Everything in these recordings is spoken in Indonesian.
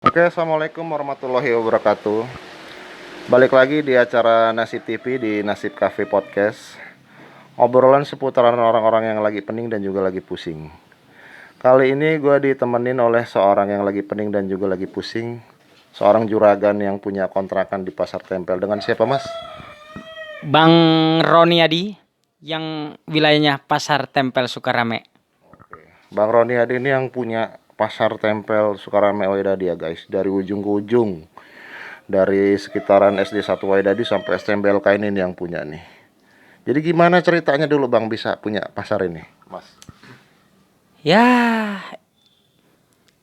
Oke, assalamualaikum warahmatullahi wabarakatuh. Balik lagi di acara Nasib TV di Nasib Cafe Podcast. Obrolan seputaran orang-orang yang lagi pening dan juga lagi pusing. Kali ini gue ditemenin oleh seorang yang lagi pening dan juga lagi pusing. Seorang juragan yang punya kontrakan di Pasar Tempel. Dengan siapa, Mas? Bang Roni Adi yang wilayahnya Pasar Tempel Sukarame. Bang Roni Adi ini yang punya Pasar Tempel Sukarame Waidadi ya guys. Dari ujung ke ujung. Dari sekitaran SD 1 Waidadi sampai STMBLK ini yang punya nih. Jadi gimana ceritanya dulu Bang bisa punya pasar ini, Mas? Ya,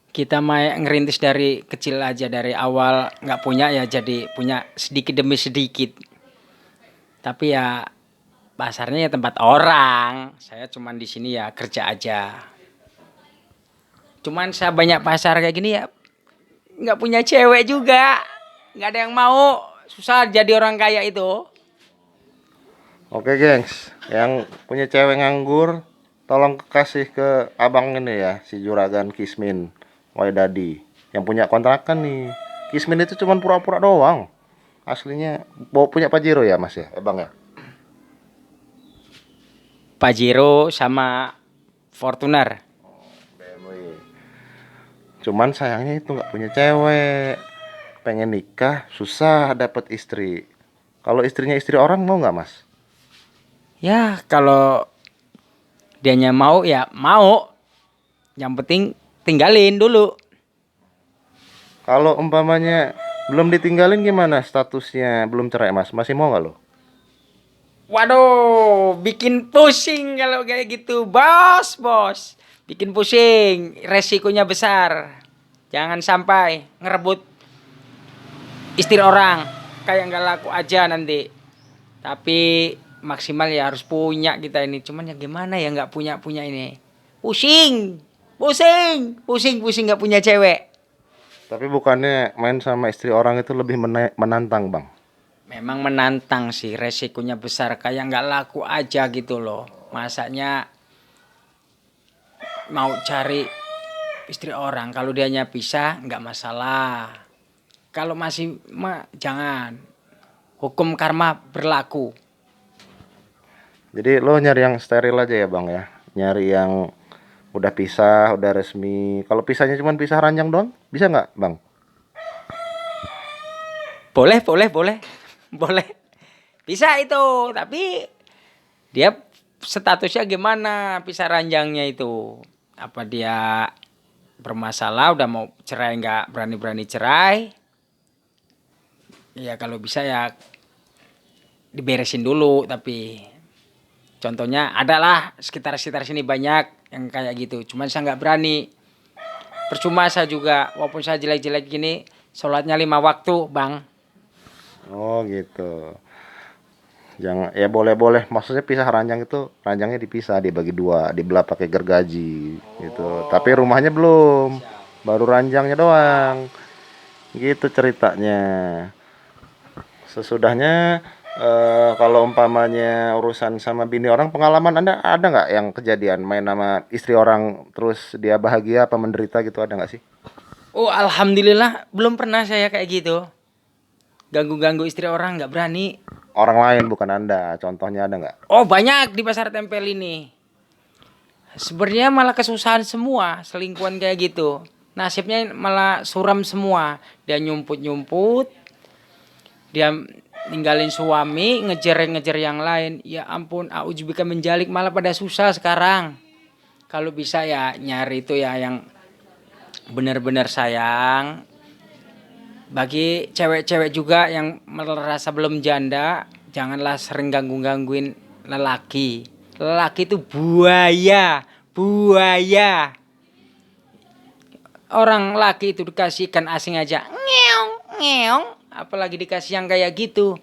kita ngerintis dari kecil aja, dari awal nggak punya ya jadi punya sedikit demi sedikit. Tapi ya pasarnya ya tempat orang. Saya cuman di sini ya kerja aja. Cuman saya banyak pasar kayak gini ya nggak punya cewek juga. Nggak ada yang mau. Susah jadi orang kaya itu. Oke, gengs. Yang punya cewek nganggur, tolong kasih ke abang ini ya, si Juragan Kismin Waidadi. Yang punya kontrakan nih. Kismin itu cuma pura-pura doang. Aslinya bawa punya Pajero ya, Mas ya, Bang ya. Pajero sama Fortuner. BMW. Cuman sayangnya itu nggak punya cewek. Pengen nikah, susah dapet istri. Kalau istrinya istri orang mau nggak, Mas? Ya kalau dianya mau ya mau. Yang penting tinggalin dulu. Kalau umpamanya belum ditinggalin gimana statusnya? Belum cerai, Mas? Masih mau nggak lo? Waduh, bikin pusing kalau kayak gitu, bos. Bikin pusing, resikonya besar. Jangan sampai ngerebut istri orang, kayak nggak laku aja nanti. Tapi maksimal ya harus punya kita ini. Cuman ya gimana ya nggak punya ini. Pusing nggak punya cewek. Tapi bukannya main sama istri orang itu lebih menantang, Bang? Memang menantang sih, resikonya besar, kayak nggak laku aja gitu loh. Masanya mau cari istri orang, kalau dianya bisa nggak masalah. Kalau masih jangan. Hukum karma berlaku. Jadi lo nyari yang steril aja ya, Bang ya? Nyari yang udah pisah, udah resmi. Kalau pisahnya cuma pisah ranjang doang, bisa nggak, Bang? Boleh. Boleh. Bisa itu, tapi dia statusnya gimana pisah ranjangnya itu? Apa dia bermasalah, udah mau cerai nggak berani-berani cerai? Ya kalau bisa ya diberesin dulu, tapi contohnya adalah sekitar sini banyak yang kayak gitu. Cuman saya nggak berani. Percuma saya juga, walaupun saya jelek-jelek gini, sholatnya 5 waktu, Bang. Oh gitu. Jangan ya boleh-boleh. Maksudnya pisah ranjang itu ranjangnya dipisah, dibagi dua, dibelah pakai gergaji gitu. Tapi rumahnya belum. Baru ranjangnya doang. Gitu ceritanya. Sesudahnya kalau umpamanya urusan sama bini orang, pengalaman Anda ada nggak yang kejadian main sama istri orang terus dia bahagia apa menderita gitu, ada nggak sih? Oh, alhamdulillah belum pernah saya kayak gitu. Ganggu-ganggu istri orang nggak berani. Orang lain bukan Anda, contohnya ada nggak? Oh, banyak di pasar tempel ini. Sebenarnya malah kesusahan semua selingkuhan kayak gitu. Nasibnya malah suram semua. Dia nyumput, dia ninggalin suami, ngejar yang lain. Ya ampun, aujubika menjalik, malah pada susah sekarang. Kalau bisa ya nyari itu ya yang benar-benar sayang. Bagi cewek-cewek juga yang merasa belum janda, janganlah sering gangguin lelaki. Lelaki itu buaya. Orang laki itu dikasih ikan asing aja, ngeong. Apalagi dikasih yang kayak gitu,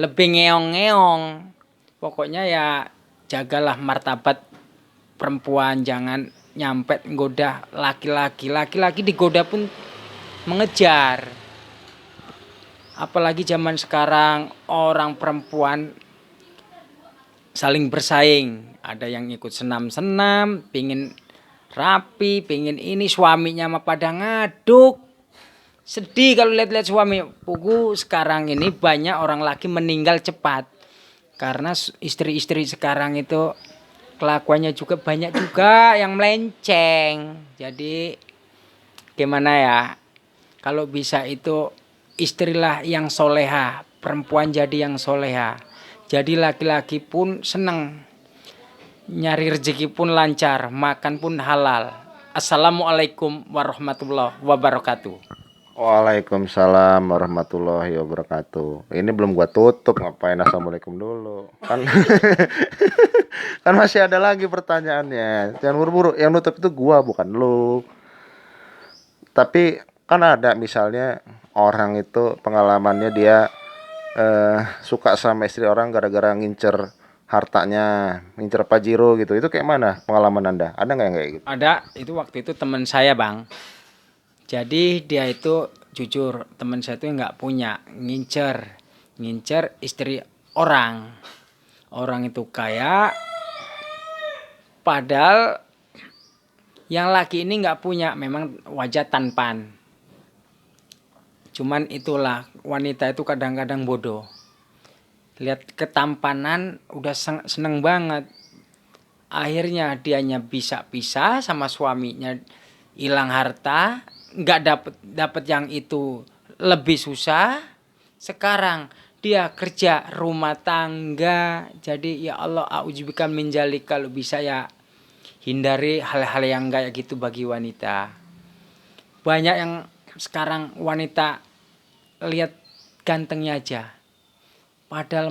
lebih ngeong. Pokoknya ya jagalah martabat perempuan, jangan nyampet nggoda laki-laki. Laki-laki digoda pun mengejar. Apalagi zaman sekarang orang perempuan saling bersaing. Ada yang ikut senam-senam, pingin rapi, pingin ini, suaminya mah pada ngaduk. Sedih kalau lihat-lihat suami. Pugu sekarang ini banyak orang laki meninggal cepat. Karena istri-istri sekarang itu kelakuannya juga banyak juga yang melenceng. Jadi gimana ya? Kalau bisa itu istrilah yang soleha, perempuan jadi yang soleha. Jadi laki-laki pun seneng, nyari rezeki pun lancar, makan pun halal. Assalamualaikum warahmatullahi wabarakatuh. Waalaikumsalam warahmatullahi wabarakatuh. Ini belum gua tutup, ngapain assalamualaikum dulu? Kan kan masih ada lagi pertanyaannya. Jangan buru-buru. Yang nutup itu gua bukan lu. Tapi kan ada misalnya orang itu pengalamannya dia suka sama istri orang gara-gara ngincer hartanya, ngincer pajero gitu. Itu kayak mana pengalaman Anda? Ada nggak yang kayak gitu? Ada, itu waktu itu teman saya bang. Jadi dia itu jujur, teman saya itu nggak punya, ngincer istri orang. Orang itu kaya, padahal yang laki ini nggak punya, memang wajah tampan. Cuman itulah wanita itu kadang-kadang bodoh. Lihat ketampanan udah seneng banget. Akhirnya dianya bisa pisah sama suaminya, hilang harta, nggak dapet yang itu lebih susah. Sekarang dia kerja rumah tangga. Jadi ya Allah, auzubikan min dzalik, kalau bisa ya hindari hal-hal yang kayak gitu bagi wanita. Banyak yang sekarang wanita lihat gantengnya aja. Padahal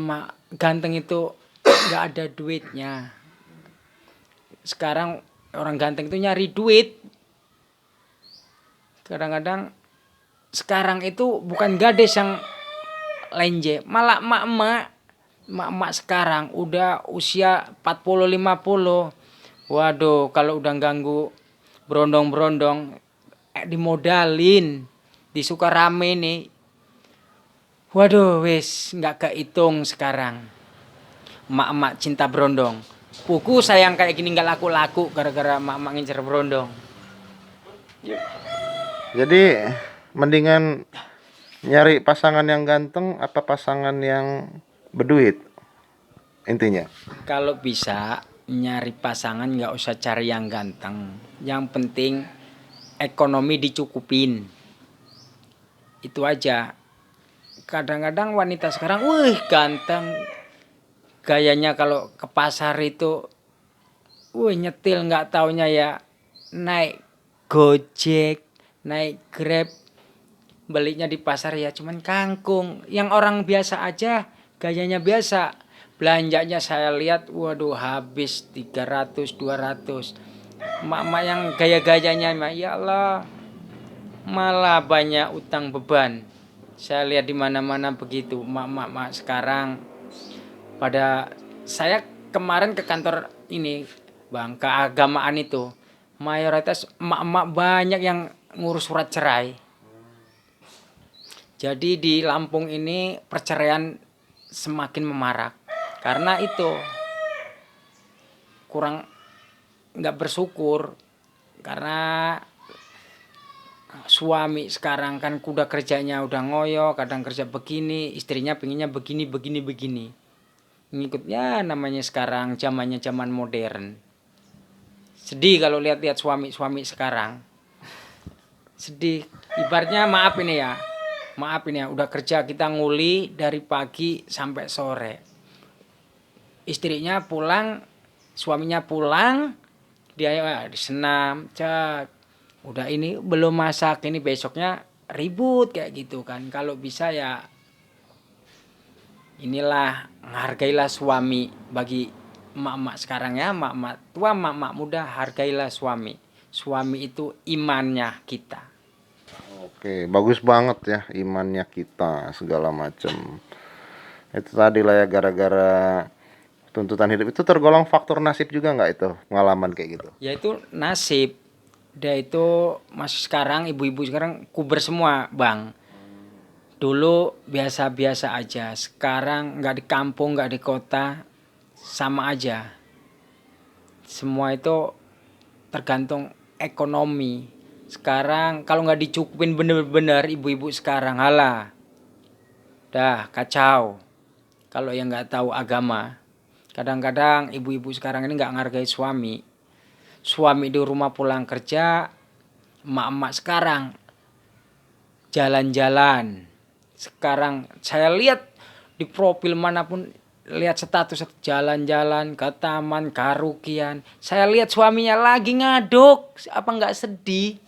ganteng itu nggak ada duitnya. Sekarang orang ganteng itu nyari duit. Kadang-kadang sekarang itu bukan gadis yang lenje, malah emak-emak sekarang udah usia 40-50. Waduh, kalau udah ganggu berondong-berondong dimodalin, disuka rame nih. Waduh, wis nggak kehitung sekarang. Emak-emak cinta berondong. Puku sayang kayak gini nggak laku-laku gara-gara emak-emak ngincer berondong. Jadi mendingan nyari pasangan yang ganteng apa pasangan yang berduit intinya. Kalau bisa nyari pasangan nggak usah cari yang ganteng. Yang penting ekonomi dicukupin. Itu aja. Kadang-kadang wanita sekarang, wih ganteng. Gayanya kalau ke pasar itu, wih nyetil nggak taunya ya naik Gojek, naik Grab. Belinya di pasar ya cuman kangkung. Yang orang biasa aja gayanya biasa. Belanjanya saya lihat, waduh habis 300-200. Emak-emak yang gaya-gayanya, ya Allah, malah banyak utang beban. Saya lihat di mana-mana begitu, emak-emak sekarang. Pada saya kemarin ke kantor ini, bang, keagamaan itu, mayoritas emak-emak banyak yang ngurus surat cerai. Jadi di Lampung ini perceraian semakin memarak. Karena itu kurang nggak bersyukur. Karena suami sekarang kan kuda kerjanya udah ngoyo, kadang kerja begini, istrinya pengennya begini. Ngikutnya namanya sekarang zamannya zaman modern. Sedih kalau lihat-lihat suami sekarang. Sedih. Ibaratnya maaf ini ya, udah kerja kita nguli dari pagi sampai sore. Istrinya pulang, suaminya pulang, dia disenam, cak. Udah ini belum masak, ini besoknya ribut kayak gitu kan. Kalau bisa ya inilah, hargailah suami. Bagi emak-emak sekarang ya, emak-emak tua, emak-emak muda, hargailah suami. Suami itu imannya kita. Oke, bagus banget ya imannya kita segala macam. Itu tadi lah ya gara-gara tuntutan hidup itu tergolong faktor nasib juga nggak itu pengalaman kayak gitu? Yaitu nasib. Dia itu masih sekarang ibu-ibu sekarang kuber semua bang. Dulu biasa-biasa aja. Sekarang nggak di kampung, nggak di kota, sama aja. Semua itu tergantung ekonomi. Sekarang kalau nggak dicukupin bener-bener ibu-ibu sekarang, halah, dah kacau. Kalau yang nggak tahu agama, kadang-kadang ibu-ibu sekarang ini nggak ngargai suami. Suami di rumah pulang kerja, emak-emak sekarang jalan-jalan. Sekarang saya lihat di profil manapun, lihat status jalan-jalan ke taman karaokean. Saya lihat suaminya lagi ngaduk, apa nggak sedih?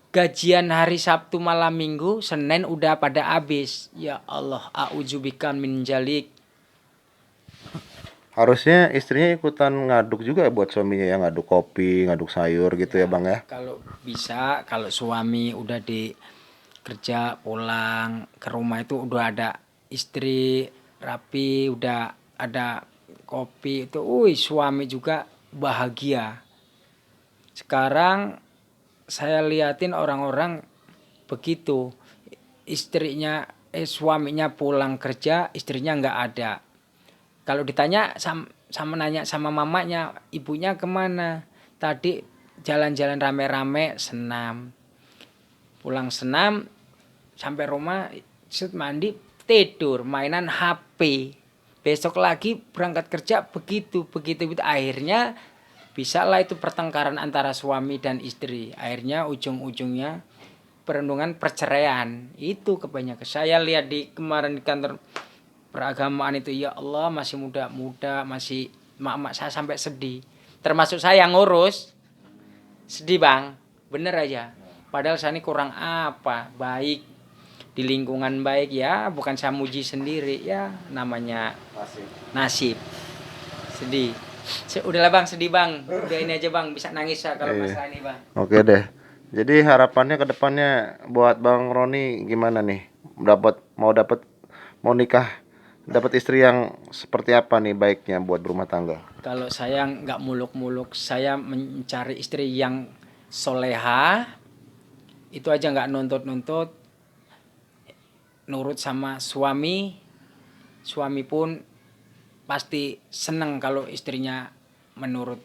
Gajian hari Sabtu malam Minggu, Senin udah pada habis. Ya Allah, a'udzubika min jalik. Harusnya istrinya ikutan ngaduk juga ya buat suaminya ya, ngaduk kopi, ngaduk sayur gitu ya Bang ya. Kalau bisa, kalau suami udah di kerja pulang ke rumah itu udah ada istri rapi, udah ada kopi itu, suami juga bahagia. Sekarang saya liatin orang-orang begitu, suaminya pulang kerja, istrinya nggak ada. Kalau ditanya sama nanya sama mamanya, ibunya kemana? Tadi jalan-jalan rame-rame senam. Pulang senam sampai rumah, set mandi, tidur, mainan HP. Besok lagi berangkat kerja begitu. Akhirnya bisalah itu pertengkaran antara suami dan istri. Akhirnya ujung-ujungnya perundungan perceraian. Itu kebanyakan. Saya lihat di kemarin di kantor peragamaan itu, ya Allah, masih muda-muda, masih mak-mak, saya sampai sedih. Termasuk saya yang ngurus. Sedih Bang, bener aja. Padahal saya ini kurang apa, baik di lingkungan baik ya, bukan saya muji sendiri ya, namanya nasib. Sedih. Udahlah Bang, sedih Bang. Udah ini aja Bang, bisa nangis ya kalau masalah ini Bang. Oke deh. Jadi harapannya ke depannya buat Bang Roni gimana nih? Mau nikah, dapat istri yang seperti apa nih baiknya buat berumah tangga? Kalau saya nggak muluk-muluk, saya mencari istri yang soleha, itu aja, nggak nuntut-nuntut, nurut sama suami. Suami pun pasti seneng kalau istrinya menurut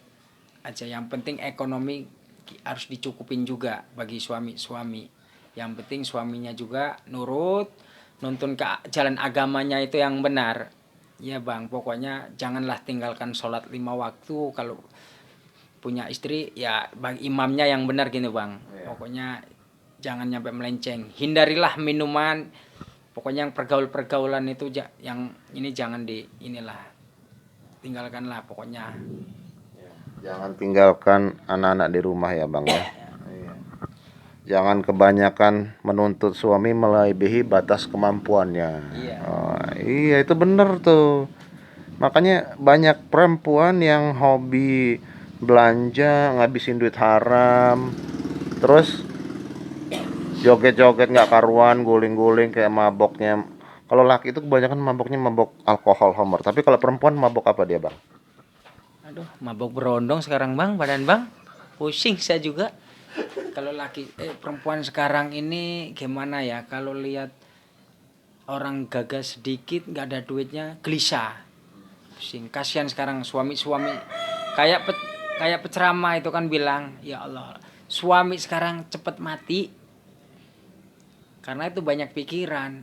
aja. Yang penting ekonomi harus dicukupin juga bagi suami-suami. Yang penting suaminya juga nurut, nuntun ke jalan agamanya itu yang benar. Ya Bang, pokoknya janganlah tinggalkan sholat 5 waktu. Kalau punya istri ya bang, imamnya yang benar gitu Bang. Pokoknya jangan nyampe melenceng. Hindarilah minuman. Pokoknya yang pergaulan itu yang ini jangan tinggalkanlah pokoknya. Jangan tinggalkan anak-anak di rumah ya Bang ya. Jangan kebanyakan menuntut suami melebihi batas kemampuannya. Iya. Iya itu bener tuh. Makanya banyak perempuan yang hobi belanja, ngabisin duit haram, terus joget-joget nggak karuan, guling-guling kayak maboknya. Kalau laki itu kebanyakan maboknya mabok alkohol, homer. Tapi kalau perempuan mabok apa dia Bang? Aduh, mabok berondong sekarang Bang, badan Bang. Pusing saya juga. Kalau perempuan sekarang ini gimana ya? Kalau lihat orang gagas sedikit nggak ada duitnya, gelisah. Pusing. Kasihan sekarang suami-suami kayak penceramah itu kan bilang, ya Allah, suami sekarang cepet mati karena itu banyak pikiran.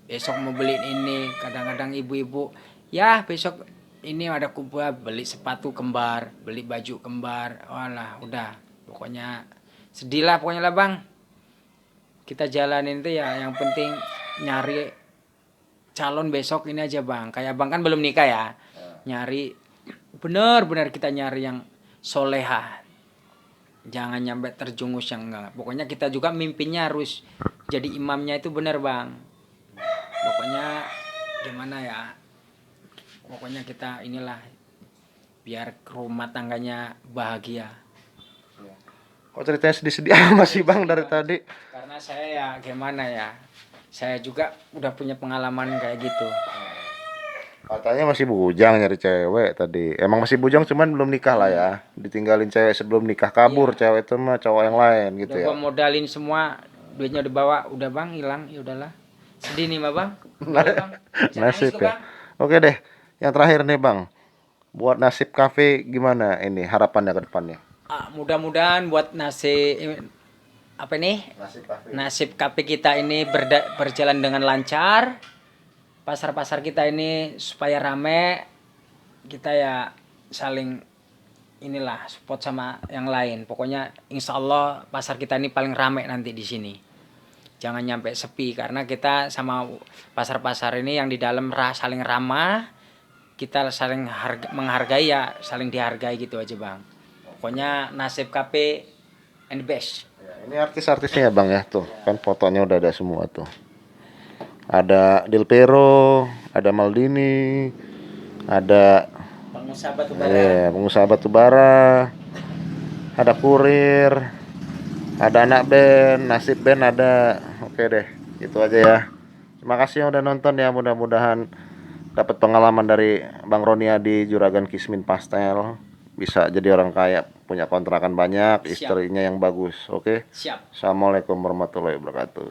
Besok mau beli ini, kadang-kadang ibu-ibu, ya besok ini ada kumpul beli sepatu kembar, beli baju kembar. Walah, udah. Pokoknya sedih lah pokoknya lah Bang. Kita jalanin itu ya, yang penting nyari calon besok ini aja Bang. Kayak Bang kan belum nikah ya. Nyari benar-benar kita nyari yang soleha. Jangan nyampe terjungus yang enggak. Pokoknya kita juga mimpinya harus jadi imamnya itu benar Bang. Pokoknya gimana ya? Pokoknya kita inilah biar rumah tangganya bahagia. Kok ceritanya sedih-sedih amat sih Bang dari tadi? Karena saya ya gimana ya, saya juga udah punya pengalaman kayak gitu. Katanya masih bujang nyari cewek tadi. Emang masih bujang cuman belum nikah lah ya. Ditinggalin cewek sebelum nikah, kabur cewek itu mah cowok yang lain gitu Udah ya. gua modalin semua, duitnya dibawa, udah Bang hilang, ya udahlah. Sedih nih mah Bang. Nah, Udah, Bang. Bisa nasib nangis tuh, ya. Bang. Oke deh. Yang terakhir nih Bang. Buat nasib kafe gimana ini harapannya ke depannya? mudah-mudahan buat apa nih, nasib kafe kita ini berjalan dengan lancar, pasar-pasar kita ini supaya rame, kita ya saling inilah support sama yang lain. Pokoknya insya Allah pasar kita ini paling rame nanti di sini. Jangan nyampe sepi, karena kita sama pasar-pasar ini yang di dalam saling ramah, kita saling menghargai, ya saling dihargai gitu aja bang. Pokoknya nasib KP and the best. Ya, ini artis-artisnya ya bang ya, tuh kan fotonya udah ada semua tuh. Ada Dilpero, ada Maldini, ada Pengusaha batubara. pengusaha batubara, ada kurir, ada anak band, nasib band ada. Oke deh, itu aja ya. Terima kasih yang udah nonton ya, mudah-mudahan dapat pengalaman dari Bang Ronia di Juragan Kismin Pastel. Bisa jadi orang kaya, punya kontrakan banyak, Siap. istrinya yang bagus. Oke. Siap. Assalamualaikum warahmatullahi wabarakatuh.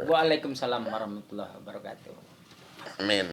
Waalaikumsalam warahmatullahi wabarakatuh. Amin.